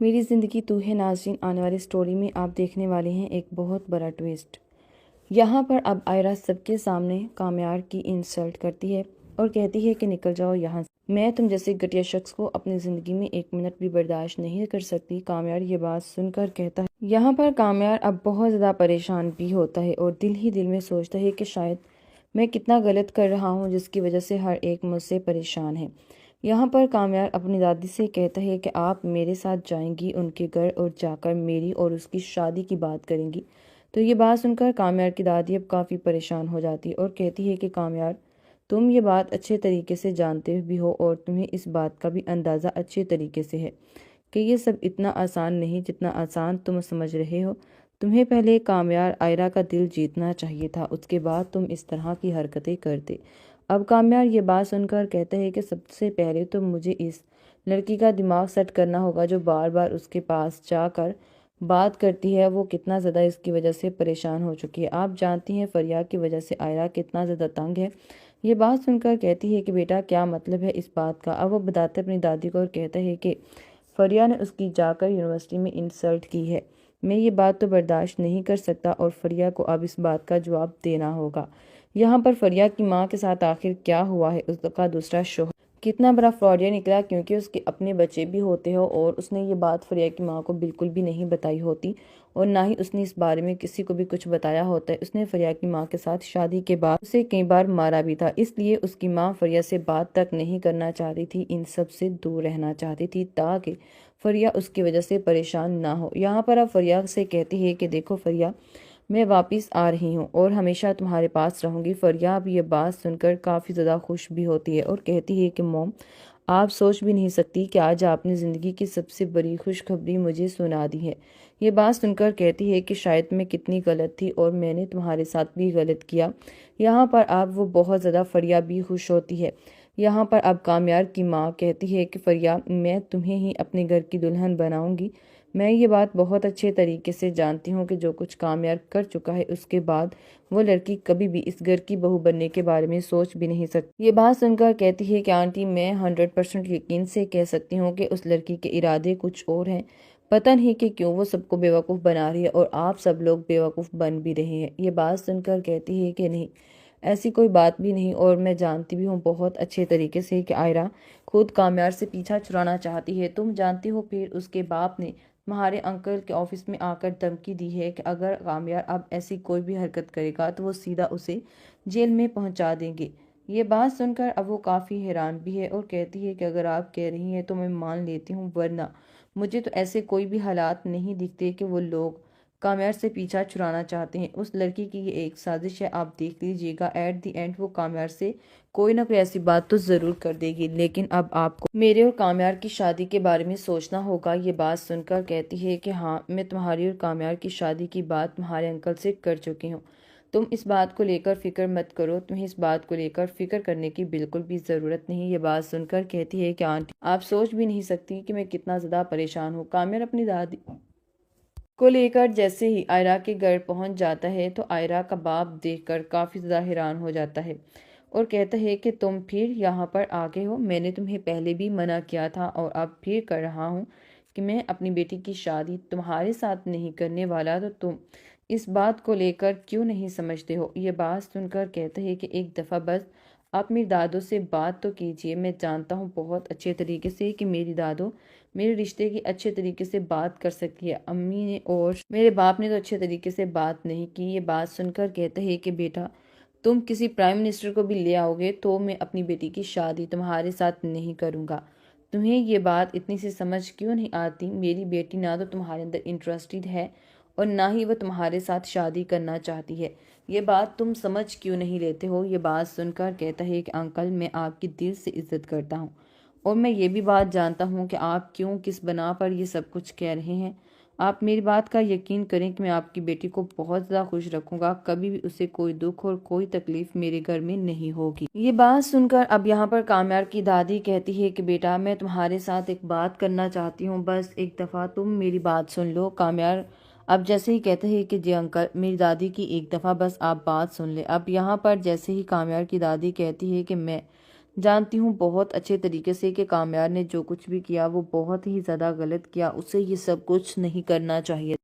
میری زندگی تو ہے ناظرین، آنے والی سٹوری میں آپ دیکھنے والے ہیں ایک بہت بڑا ٹویسٹ۔ یہاں پر اب آئرا سب کے سامنے کامیار کی انسلٹ کرتی ہے اور کہتی ہے کہ نکل جاؤ یہاں سے، میں تم جیسے گھٹیا شخص کو اپنی زندگی میں ایک منٹ بھی برداشت نہیں کر سکتی۔ کامیار یہ بات سن کر کہتا ہے، یہاں پر کامیار اب بہت زیادہ پریشان بھی ہوتا ہے اور دل ہی دل میں سوچتا ہے کہ شاید میں کتنا غلط کر رہا ہوں جس کی وجہ سے ہر ایک مجھ سے پریشان ہے۔ یہاں پر کامیار اپنی دادی سے کہتا ہے کہ آپ میرے ساتھ جائیں گی ان کے گھر اور جا کر میری اور اس کی شادی کی بات کریں گی۔ تو یہ بات سن کر کامیار کی دادی اب کافی پریشان ہو جاتی ہے اور کہتی ہے کہ کامیار، تم یہ بات اچھے طریقے سے جانتے بھی ہو اور تمہیں اس بات کا بھی اندازہ اچھے طریقے سے ہے کہ یہ سب اتنا آسان نہیں جتنا آسان تم سمجھ رہے ہو۔ تمہیں پہلے کامیار آئرا کا دل جیتنا چاہیے تھا، اس کے بعد تم اس طرح کی حرکتیں کرتے۔ اب کامیار یہ بات سن کر کہتا ہے کہ سب سے پہلے تو مجھے اس لڑکی کا دماغ سیٹ کرنا ہوگا جو بار بار اس کے پاس جا کر بات کرتی ہے، وہ کتنا زیادہ اس کی وجہ سے پریشان ہو چکی ہے۔ آپ جانتی ہیں فریا کی وجہ سے آئرا کتنا زیادہ تنگ ہے۔ یہ بات سن کر کہتی ہے کہ بیٹا کیا مطلب ہے اس بات کا؟ اب وہ بتاتے اپنی دادی کو اور کہتا ہے کہ فریا نے اس کی جا کر یونیورسٹی میں انسلٹ کی ہے، میں یہ بات تو برداشت نہیں کر سکتا اور فریا کو اب اس بات کا جواب دینا ہوگا۔ یہاں پر فریا کی ماں کے ساتھ آخر کیا ہوا ہے، اس کا دوسرا شوہر کتنا بڑا فراڈیا نکلا، کیونکہ اس کے اپنے بچے بھی ہوتے ہو اور اس نے یہ بات فریا کی ماں کو بالکل بھی نہیں بتائی ہوتی اور نہ ہی اس نے اس بارے میں کسی کو بھی کچھ بتایا ہوتا ہے۔ اس نے فریا کی ماں کے ساتھ شادی کے بعد اسے کئی بار مارا بھی تھا، اس لیے اس کی ماں فریا سے بات تک نہیں کرنا چاہتی تھی، ان سب سے دور رہنا چاہتی تھی تاکہ فریا اس کی وجہ سے پریشان نہ ہو۔ یہاں پر اب فریا سے کہتی ہے کہ دیکھو فریا، میں واپس آ رہی ہوں اور ہمیشہ تمہارے پاس رہوں گی۔ فریا اب یہ بات سن کر کافی زیادہ خوش بھی ہوتی ہے اور کہتی ہے کہ موم، آپ سوچ بھی نہیں سکتی کہ آج آپ نے زندگی کی سب سے بڑی خوشخبری مجھے سنا دی ہے۔ یہ بات سن کر کہتی ہے کہ شاید میں کتنی غلط تھی اور میں نے تمہارے ساتھ بھی غلط کیا۔ یہاں پر اب وہ بہت زیادہ فریا بھی خوش ہوتی ہے۔ یہاں پر اب کامیار کی ماں کہتی ہے کہ فریا، میں تمہیں ہی اپنے گھر کی دلہن بناؤں گی۔ میں یہ بات بہت اچھے طریقے سے جانتی ہوں کہ جو کچھ کامیار کر چکا ہے اس کے بعد وہ لڑکی کبھی بھی اس گھر کی بہو بننے کے بارے میں سوچ بھی نہیں سکتی۔ یہ بات سن کر کہتی ہے کہ آنٹی، میں 100% یقین سے کہہ سکتی ہوں کہ اس لڑکی کے ارادے کچھ اور ہیں، پتہ نہیں کہ کیوں وہ سب کو بیوقوف بنا رہی ہے اور آپ سب لوگ بیوقوف بن بھی رہے ہیں۔ یہ بات سن کر کہتی ہے کہ نہیں، ایسی کوئی بات بھی نہیں اور میں جانتی بھی ہوں بہت اچھے طریقے سے کہ آئرا خود کامیار سے پیچھا چھڑانا چاہتی ہے۔ تم جانتی ہو پھر اس کے باپ نے تمہارے انکل کے آفس میں آ کر دھمکی دی ہے کہ اگر کامیار اب ایسی کوئی بھی حرکت کرے گا تو وہ سیدھا اسے جیل میں پہنچا دیں گے۔ یہ بات سن کر اب وہ کافی حیران بھی ہے اور کہتی ہے کہ اگر آپ کہہ رہی ہیں تو میں مان لیتی ہوں، ورنہ مجھے تو ایسے کوئی بھی حالات نہیں دکھتے کہ وہ لوگ کامیار سے پیچھا چھڑانا چاہتے ہیں۔ اس لڑکی کی یہ ایک سازش ہے، آپ دیکھ لیجیے گا ایٹ دی اینڈ وہ کامیار سے کوئی نہ کوئی ایسی بات تو ضرور کر دے گی، لیکن اب آپ کو میرے اور کامیار کی شادی کے بارے میں سوچنا ہوگا۔ یہ بات سن کر کہتی ہے کہ ہاں، میں تمہاری اور کامیار کی شادی کی بات تمہارے انکل سے کر چکی ہوں، تم اس بات کو لے کر فکر مت کرو، تمہیں اس بات کو لے کر فکر کرنے کی بالکل بھی ضرورت نہیں۔ یہ بات سن کر کہتی ہے کہ آنٹی، آپ سوچ بھی نہیں سکتی کہ میں کتنا زیادہ پریشان ہوں۔ کامیار اپنی دادی کو لے کر جیسے ہی آئرا کے گھر پہنچ جاتا ہے تو آئرا کا باپ دیکھ کر کافی زیادہ حیران ہو جاتا ہے اور کہتا ہے کہ تم پھر یہاں پر آ گئے ہو، میں نے تمہیں پہلے بھی منع کیا تھا اور اب پھر کر رہا ہوں کہ میں اپنی بیٹی کی شادی تمہارے ساتھ نہیں کرنے والا، تو تم اس بات کو لے کر کیوں نہیں سمجھتے ہو؟ یہ بات سن کر کہتا ہے کہ ایک دفعہ بس آپ میری دادو سے بات تو کیجیے، میں جانتا ہوں بہت اچھے طریقے سے کہ میری دادو میرے رشتے کی اچھے طریقے سے بات کر سکتی ہے، امی نے اور میرے باپ نے تو اچھے طریقے سے بات نہیں کی۔ یہ بات سن کر کہتا ہے کہ بیٹا، تم کسی پرائم منسٹر کو بھی لے آؤ گے تو میں اپنی بیٹی کی شادی تمہارے ساتھ نہیں کروں گا۔ تمہیں یہ بات اتنی سی سمجھ کیوں نہیں آتی؟ میری بیٹی نہ تو تمہارے اندر انٹرسٹڈ ہے اور نہ ہی وہ تمہارے ساتھ شادی کرنا چاہتی ہے، یہ بات تم سمجھ کیوں نہیں لیتے ہو؟ یہ بات سن کر کہتا ہے کہ انکل، میں آپ کی دل سے عزت کرتا ہوں اور میں یہ بھی بات جانتا ہوں کہ آپ کیوں کس بنا پر یہ سب کچھ کہہ رہے ہیں۔ آپ میری بات کا یقین کریں کہ میں آپ کی بیٹی کو بہت زیادہ خوش رکھوں گا، کبھی بھی اسے کوئی دکھ اور کوئی تکلیف میرے گھر میں نہیں ہوگی۔ یہ بات سن کر اب یہاں پر کامیار کی دادی کہتی ہے کہ بیٹا، میں تمہارے ساتھ ایک بات کرنا چاہتی ہوں، بس ایک دفعہ تم میری بات سن لو۔ کامیار اب جیسے ہی کہتا ہے کہ جی انکل، میری دادی کی ایک دفعہ بس آپ بات سن لیں۔ اب یہاں پر جیسے ہی کامیار کی دادی کہتی ہے کہ میں جانتی ہوں بہت اچھے طریقے سے کہ کامیار نے جو کچھ بھی کیا وہ بہت ہی زیادہ غلط کیا، اسے یہ سب کچھ نہیں کرنا چاہیے